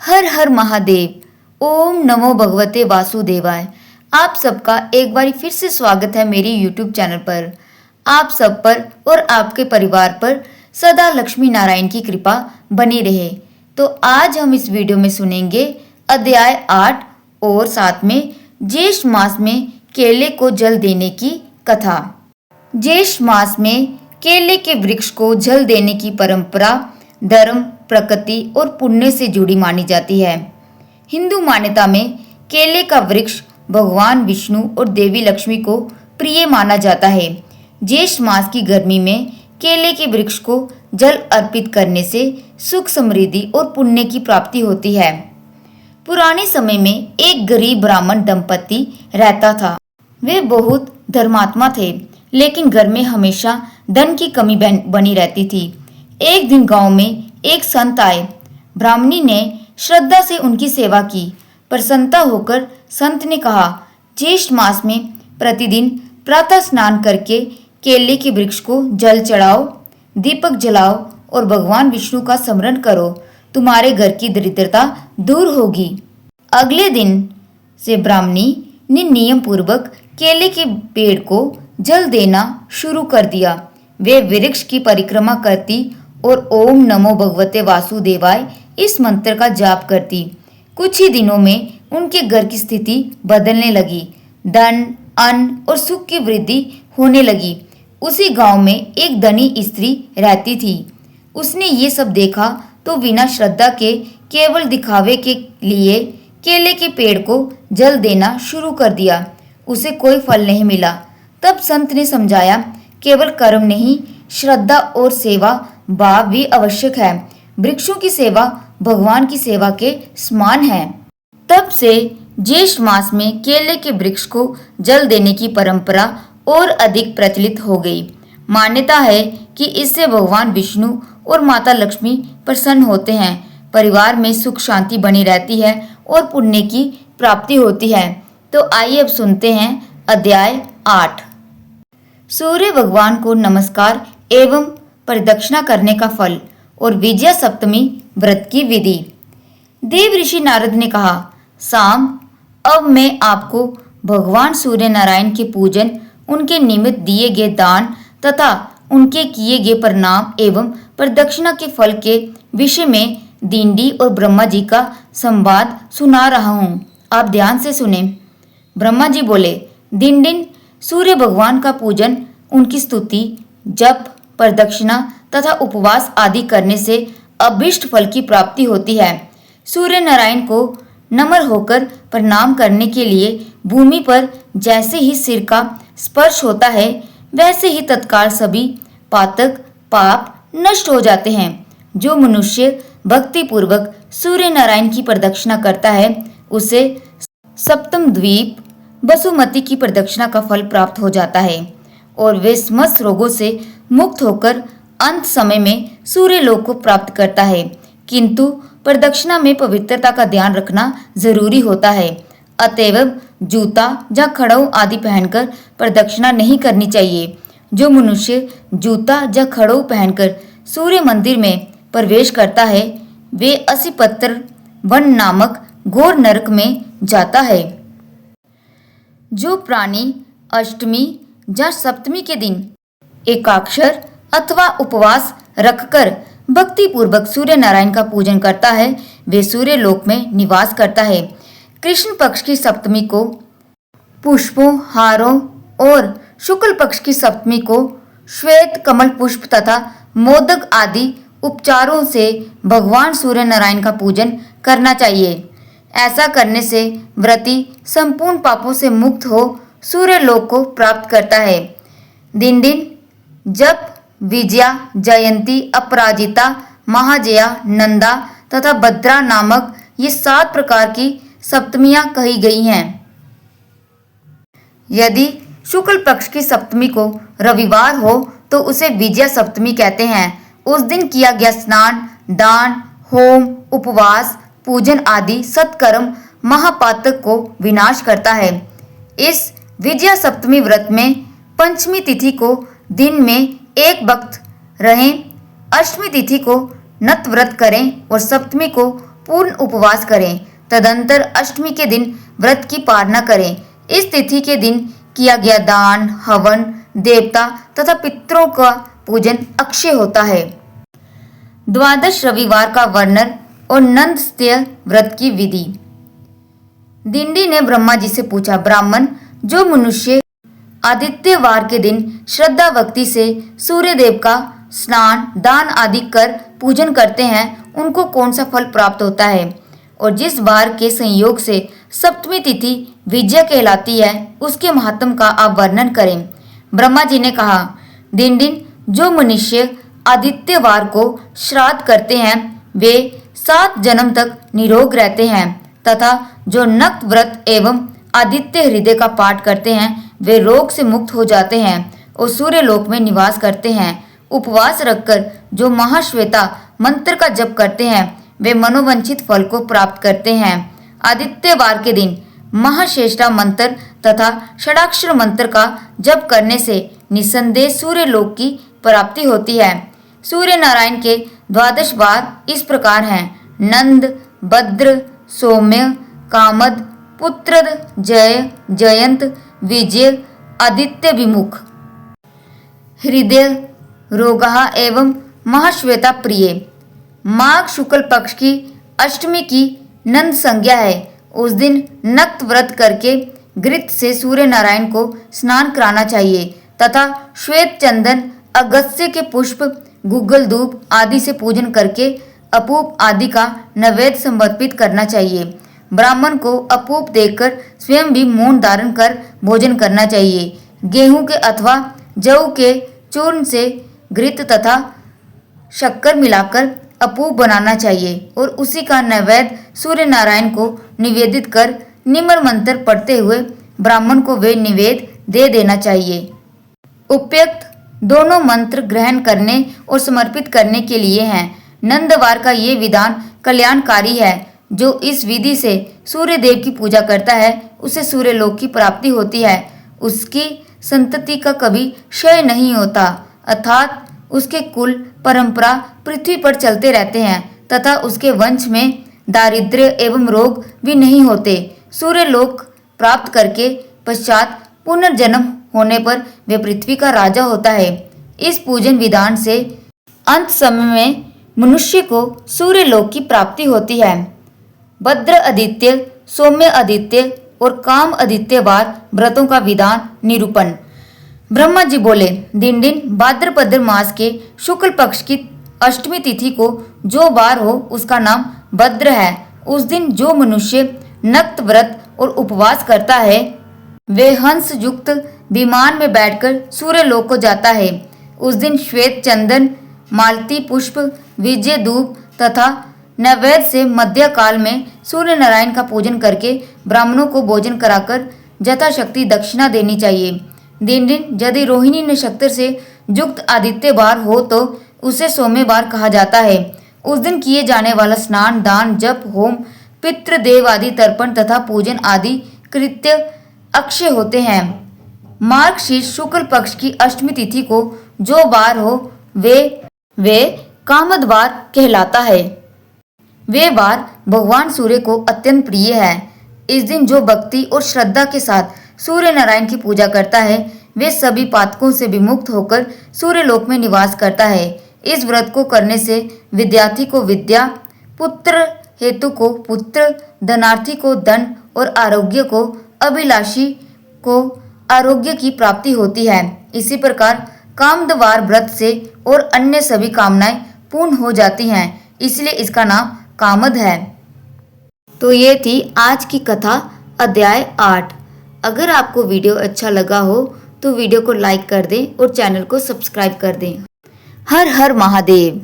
हर हर महादेव। ओम नमो भगवते वासुदेवाय। आप सबका एक बार फिर से स्वागत है मेरी YouTube चैनल पर। आप सब पर और आपके परिवार पर सदा लक्ष्मी नारायण की कृपा बनी रहे। तो आज हम इस वीडियो में सुनेंगे अध्याय 8 और साथ में ज्येष्ठ मास में केले को जल देने की कथा। ज्येष्ठ मास में केले के वृक्ष को जल देने की परंपरा धर्म, प्रकृति और पुण्य से जुड़ी मानी जाती है। हिंदू मान्यता में केले का वृक्ष भगवान विष्णु और देवी लक्ष्मी को प्रिय माना जाता है। ज्येष्ठ मास की गर्मी में केले के वृक्ष को जल अर्पित करने से सुख, समृद्धि और पुण्य की प्राप्ति होती है। पुराने समय में एक गरीब ब्राह्मण दंपति रहता था। वे बहुत धर्मात्मा थे, लेकिन घर में हमेशा धन की कमी बनी रहती थी। एक दिन गांव में एक संत आए। ब्राह्मणी ने श्रद्धा से उनकी सेवा की। प्रसन्नता होकर संत ने कहा, ज्येष्ठ मास में प्रतिदिन प्रातः स्नान करके केले के वृक्ष को जल चढ़ाओ, दीपक जलाओ और भगवान विष्णु का स्मरण करो। तुम्हारे घर की दरिद्रता दूर होगी। अगले दिन से ब्राह्मणी ने नियम पूर्वक केले के पेड़ को जल देना शुरू कर दिया। वे वृक्ष की परिक्रमा करती और ओम नमो भगवते वासुदेवाय इस मंत्र का जाप करती। कुछ ही दिनों में उनके घर की स्थिति बदलने लगी। धन, अन्न और सुख की वृद्धि होने लगी। उसी गांव में एक धनी स्त्री रहती थी। उसने ये सब देखा तो बिना श्रद्धा के केवल दिखावे के लिए केले के पेड़ को जल देना शुरू कर दिया। उसे कोई फल नहीं मिला। तब संत ने समझाया, केवल कर्म नहीं, श्रद्धा और सेवा भाव भी आवश्यक है। वृक्षों की सेवा भगवान की सेवा के समान है। तब से ज्येष्ठ मास में केले के वृक्ष को जल देने की परंपरा और अधिक प्रचलित हो गई। मान्यता है कि इससे भगवान विष्णु और माता लक्ष्मी प्रसन्न होते हैं, परिवार में सुख शांति बनी रहती है और पुण्य की प्राप्ति होती है। तो आइए अब सुनते हैं अध्याय 8। सूर्य भगवान को नमस्कार एवं प्रदक्षिणा करने का फल और विजया सप्तमी व्रत की विधि। देव ऋषि नारद ने कहा, साम, अब मैं आपको भगवान सूर्य नारायण के पूजन, उनके निमित्त दिए गए दान तथा उनके किए गए प्रणाम एवं प्रदक्षिणा के फल के विषय में दिंडी और ब्रह्मा जी का संवाद सुना रहा हूँ। आप ध्यान से सुने। ब्रह्मा जी बोले, दिन दिन सूर्य भगवान का पूजन, उनकी स्तुति, जप, प्रदक्षिणा तथा उपवास आदि करने से अभीष्ट फल की प्राप्ति होती है। सूर्य नारायण को नम्र होकर प्रणाम करने के लिए भूमि पर जैसे ही सिर का स्पर्श होता है, वैसे ही तत्काल सभी पातक पाप नष्ट हो जाते हैं। जो मनुष्य भक्ति पूर्वक सूर्य नारायण की प्रदक्षिणा करता है, उसे सप्तम द्वीप वसुमती की प्रदक्षिणा का फल प्राप्त हो जाता है और वे समस्त रोगों से मुक्त होकर अंत समय में सूर्य लोक को प्राप्त करता है। किंतु प्रदक्षिणा में पवित्रता का ध्यान रखना जरूरी होता है। अतएव जूता या खड़ाऊ आदि पहनकर प्रदक्षिणा नहीं करनी चाहिए। जो मनुष्य जूता या खड़ाऊ पहनकर सूर्य मंदिर में प्रवेश करता है, वे असिपत्र वन नामक घोर नरक में जाता है। जो प्राणी अष्टमी या सप्तमी के दिन एकाक्षर अथवा उपवास रखकर भक्ति पूर्वक सूर्य नारायण का पूजन करता है, वे सूर्य लोक में निवास करता है। कृष्ण पक्ष की सप्तमी को पुष्पों, हारों और शुक्ल पक्ष की सप्तमी को श्वेत कमल पुष्प तथा मोदक आदि उपचारों से भगवान सूर्य नारायण का पूजन करना चाहिए। ऐसा करने से व्रती संपूर्ण पापों से मुक्त हो सूर्य लोक को प्राप्त करता है। दिन दिन जप, विजया, जयंती, अपराजिता, महाजया, नंदा तथा भद्रा नामक ये 7 प्रकार की सप्तमियां कही गई हैं। यदि शुक्ल पक्ष की सप्तमी को रविवार हो तो उसे विजया सप्तमी कहते हैं। उस दिन किया गया स्नान, दान, होम, उपवास, पूजन आदि सत्कर्म महापातक को विनाश करता है। इस विजया सप्तमी व्रत में पंचमी तिथि को दिन में एक वक्त रहें, अष्टमी तिथि को नत व्रत करें और सप्तमी को पूर्ण उपवास करें। तदंतर अष्टमी के दिन व्रत की पालना करें। इस तिथि के दिन किया गया दान, हवन, देवता तथा पितरों का पूजन अक्षय होता है। द्वादश रविवार का वर्णन और नंदस्तेय व्रत की विधि। दिंडी ने ब्रह्मा जी से पूछा, ब्राह्मण, जो मनुष्य आदित्यवार के दिन श्रद्धा भक्ति से सूर्य देव का स्नान, दान आदि कर पूजन करते हैं, उनको कौन सा फल प्राप्त होता है? और जिस वार के संयोग से सप्तमी तिथि विजया कहलाती है, उसके महात्म का आप वर्णन करें। ब्रह्मा जी ने कहा, दिंडिन, जो मनुष्य आदित्यवार को श्राद्ध करते हैं, वे 7 जन्म तक निरोग रहते हैं तथा जो नक्त व्रत एवं आदित्य हृदय का पाठ करते हैं, वे रोग से मुक्त हो जाते हैं और सूर्य लोक में निवास करते हैं। उपवास रखकर जो महाश्वेता मंत्र का जप करते हैं, वे मनोवांछित फल को प्राप्त करते हैं। आदित्यवार के दिन महाश्रेष्ठा मंत्र तथा षडाक्षर मंत्र का जप करने से निसंदेह सूर्य लोक की प्राप्ति होती है। सूर्य नारायण के 12 वार इस प्रकार हैं: नंद, भद्र, सौम्य, कामद, पुत्रद, जय, जयंत, विजय, आदित्य विमुख, हृदय, रोगहा एवं महाश्वेता प्रिय। माघ शुक्ल पक्ष की अष्टमी की नंद संज्ञा है। उस दिन नक्त व्रत करके घृत से सूर्य नारायण को स्नान कराना चाहिए तथा श्वेत चंदन, अगस्त्य के पुष्प, गुग्गल धूप आदि से पूजन करके अपूप आदि का नैवेद्य समर्पित करना चाहिए। ब्राह्मण को अपूप देकर स्वयं भी मौन धारण कर भोजन करना चाहिए। गेहूं के अथवा जौ के चूर्ण से घृत तथा शक्कर मिलाकर अपूप बनाना चाहिए और उसी का नैवेद्य सूर्य नारायण को निवेदित कर निम्न मंत्र पढ़ते हुए ब्राह्मण को वे निवेद दे देना चाहिए। उपयुक्त दोनों मंत्र ग्रहण करने और समर्पित करने के लिए हैं। नंदवार का ये विधान कल्याणकारी है। जो इस विधि से सूर्य देव की पूजा करता है, उसे सूर्य लोक की प्राप्ति होती है। उसकी संतति का कभी क्षय नहीं होता, अर्थात उसके कुल परंपरा पृथ्वी पर चलते रहते हैं तथा उसके वंश में दारिद्र्य एवं रोग भी नहीं होते। सूर्य लोक प्राप्त करके पश्चात पुनर्जन्म होने पर वे पृथ्वी का राजा होता है। इस पूजन विधान से अंत समय में मनुष्य को सूर्य लोक की प्राप्ति होती है। भद्र आदित्य, सौम्य आदित्य और काम आदित्य वार व्रतों का विधान निरूपण। ब्रह्मा जी बोले, दिनदिन भाद्रपद मास के शुक्ल पक्ष की अष्टमी तिथि को जो वार हो, उसका नाम भद्र है। उस दिन जो मनुष्य नक्त व्रत और उपवास करता है, वे हंस युक्त विमान में बैठकर सूर्य लोक को जाता है। उस दिन श्वेत चंदन, मालती पुष्प, विजय धूप तथा नैवेद्य से मध्य काल में सूर्य नारायण का पूजन करके ब्राह्मणों को भोजन कराकर यथाशक्ति दक्षिणा देनी चाहिए। दिन यदि रोहिणी नक्षत्र से युक्त आदित्यवार हो तो उसे सोमवार कहा जाता है। उस दिन किए जाने वाला स्नान, दान, जप, होम, पितृ देव आदि तर्पण तथा पूजन आदि कृत्य अक्षय होते हैं। मार्गशीर्ष शुक्ल पक्ष की अष्टमी तिथि को जो वार हो, वे कामदवार कहलाता है। वे वार भगवान सूर्य को अत्यंत प्रिय है। इस दिन जो भक्ति और श्रद्धा के साथ सूर्य नारायण की पूजा करता है, वे सभी पातकों से विमुक्त होकर सूर्य लोक में निवास करता है। इस व्रत को करने से विद्यार्थी को विद्या, पुत्र हेतु को पुत्र, धनार्थी को धन और आरोग्य को अभिलाषी को आरोग्य की प्राप्ति होती है। इसी प्रकार कामदवार व्रत से और अन्य सभी कामनाएं पूर्ण हो जाती हैं, इसलिए इसका नाम कामद है। तो ये थी आज की कथा अध्याय 8। अगर आपको वीडियो अच्छा लगा हो तो वीडियो को लाइक कर दें और चैनल को सब्सक्राइब कर दें। हर हर महादेव।